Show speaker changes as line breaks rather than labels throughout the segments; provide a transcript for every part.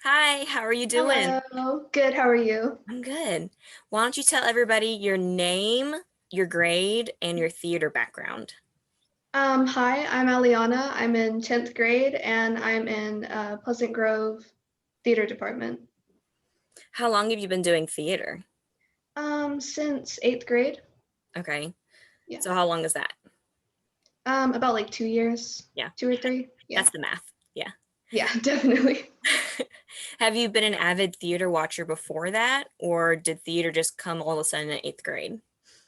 Hi, how are you doing?
Hello. Good. How are you?
I'm good. Why don't you tell everybody your name, your grade, and your theater background?
Hi, I'm Aliana. I'm in 10th grade and I'm in Pleasant Grove Theater Department.
How long have you been doing theater?
Since 8th grade.
Okay.
Yeah.
So how long is that?
About like 2 years,
Yeah,
2 or 3. Yeah.
that's the math. Yeah.
Yeah, definitely.
Have you been an avid theater watcher before that, or did theater just come all of a sudden in eighth grade?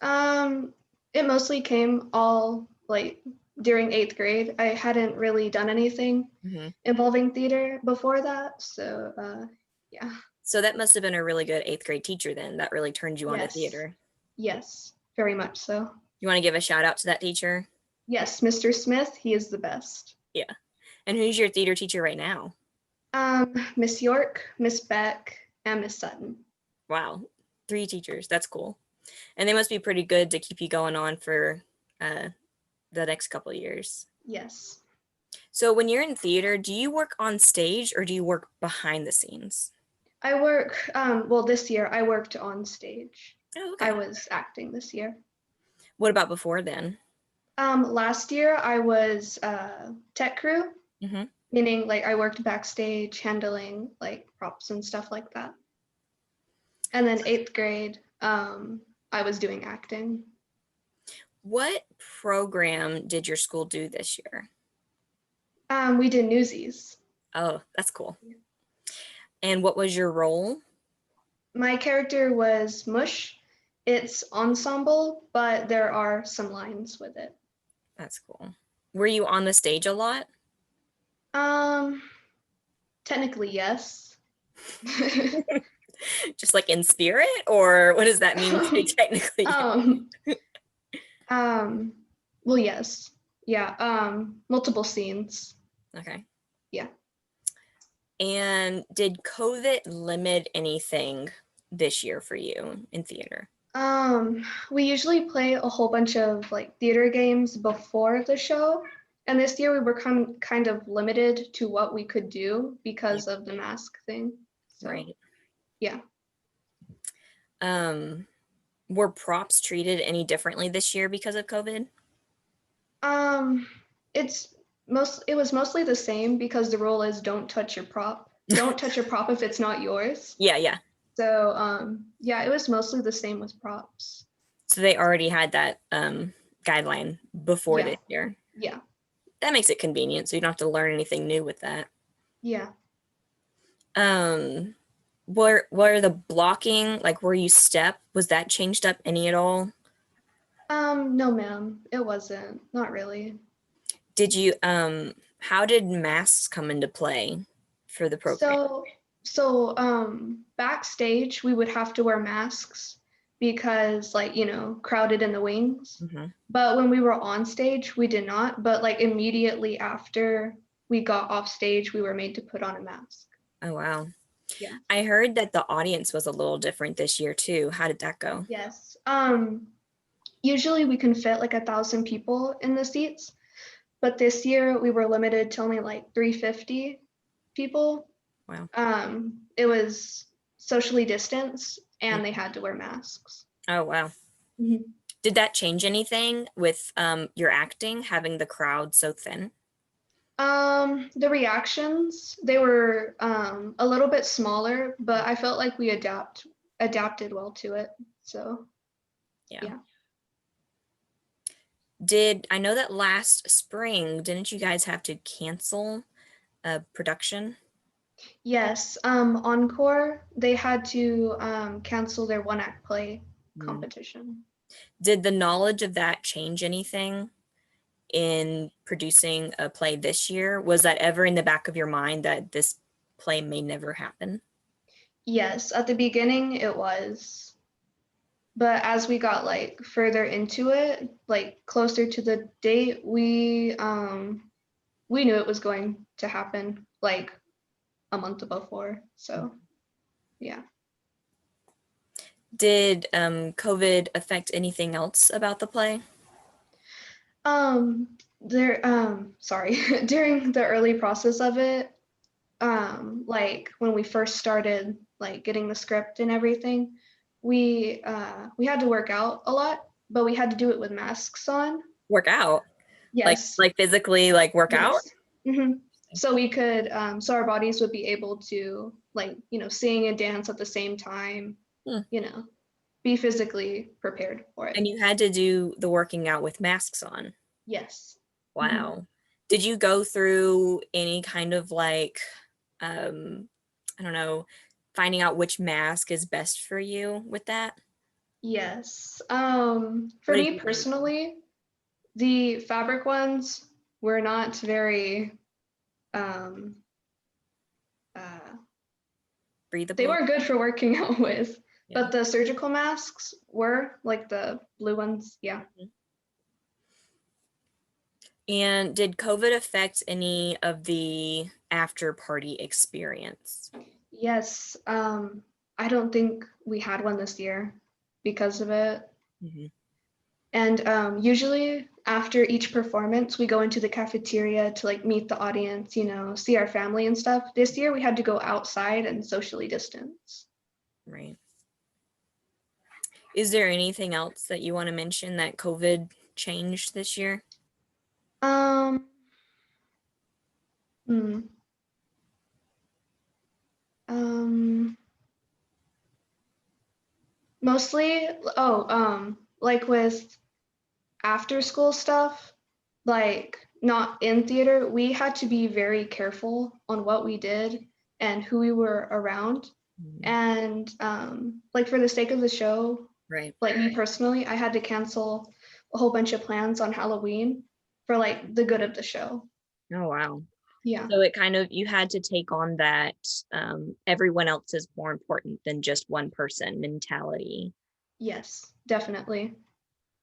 Um, it mostly came all like during 8th grade. I hadn't really done anything
Hmm.
involving theater before that. So, yeah.
So that must have been a really good eighth grade teacher then that really turned you on to
Yes.
theater.
Yes, very much so.
You want to give a shout out to that teacher?
Yes, Mr. Smith, he is the best.
Yeah. And who's your theater teacher right now?
Miss York, Miss Beck, and Miss Sutton.
Wow, three teachers. That's cool. And they must be pretty good to keep you going on for uh, the next couple of years.
Yes.
So when you're in theater, do you work on stage or do you work behind the scenes?
I work, well, this year I worked on stage.
Oh,
I
okay.
was acting this year.
What about before then?
Last year I was tech crew,
Hmm.
meaning like I worked backstage handling like props and stuff like that. And then 8th grade, I was doing acting.
What program did your school do this year?
We did Newsies.
Oh, that's cool. And what was your role?
My character was Mush. It's ensemble, but there are some lines with it.
That's cool. Were you on the stage a lot?
Um, Technically, yes.
Just like in spirit, or what does that mean by technically?
um, um, well, yes. Yeah, multiple scenes.
Okay.
Yeah.
And did COVID limit anything this year for you in theater?
We usually play a whole bunch of like theater games before the show, and this year we were kind of limited to what we could do
Yeah,
because of the mask thing. So,
right.
yeah.
Um, were props treated any differently this year because of COVID?
Um, it was mostly the same because the rule is don't touch your prop. Don't touch your prop if it's not yours.
Yeah, yeah.
So yeah, it was mostly the same with props.
So they already had that guideline before
Yeah,
this year.
yeah,
That makes it convenient, so you don't have to learn anything new with that.
yeah.
Um, were the blocking, like where you step, was that changed up any at all?
No, ma'am, it wasn't. Not really.
Did you how did masks come into play for the program?
So backstage we would have to wear masks because like, crowded in the wings.
Hmm.
But when we were on stage, we did not. But like immediately after we got off stage, we were made to put on a mask.
Oh wow.
Yeah.
I heard that the audience was a little different this year too. How did that go?
Yes. Usually we can fit like 1,000 people in the seats, but this year we were limited to only like 350 people.
Wow.
It was socially distanced and they
Mhm.
had to wear masks.
Oh wow.
Mhm.
Did that change anything with your acting, having the crowd so thin?
The reactions, they were a little bit smaller, but I felt like we adapted well to it. So,
Yeah.
yeah.
Did I know that last spring, didn't you guys have to cancel a production?
Yes, Encore, they had to cancel their one act play
Mm.
competition.
Did the knowledge of that change anything in producing a play this year? Was that ever in the back of your mind that this play may never happen?
Yes, at the beginning it was, but as we got like further into it, like closer to the date, we knew it was going to happen like a month before. So, yeah.
Did COVID affect anything else about the play?
Sorry, during the early process of it, like when we first started like getting the script and everything, we had to work out a lot, but we had to do it with masks on.
Work out,
Yes.
like physically, like work out.
Yes. hmm So we could, so our bodies would be able to like, sing and dance at the same time,
Hmm.
you know, be physically prepared for it.
And you had to do the working out with masks on.
Yes. hmm
Wow. Did you go through any kind of like, um, I don't know, finding out which mask is best for you with that?
Yes.
What
For
did
me
you think?
personally, the fabric ones were not very, um, uh, they
Breathable?
weren't good for working out with,
Yeah.
but the surgical masks were like the blue ones. Yeah.
Mhm. And did COVID affect any of the after party experience?
Yes. I don't think we had one this year because of it.
Mhm.
And usually after each performance, we go into the cafeteria to like meet the audience, see our family and stuff. This year we had to go outside and socially distance.
Right. Is there anything else that you want to mention that COVID changed this year?
Um, hmm, um, mostly, like with after school stuff, like not in theater, we had to be very careful on what we did and who we were around.
Mhm.
And like for the sake of the show,
Right.
like me personally, I had to cancel a whole bunch of plans on Halloween for like the good of the show.
Oh, wow.
Yeah.
So it kind of, you had to take on that everyone else is more important than just one person mentality.
Yes, definitely.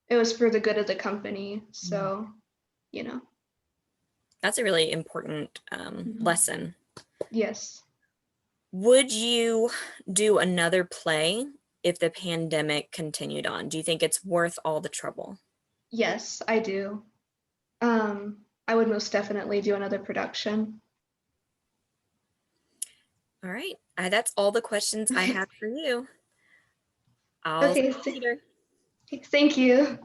It was for the good of the company.
Mhm.
So, you know.
That's a really important
Mhm.
lesson.
Yes.
Would you do another play if the pandemic continued on? Do you think it's worth all the trouble?
Yes, I do. I would most definitely do another production.
All right. That's all the questions I have for you. I'll see
Okay,
you later.
thank you.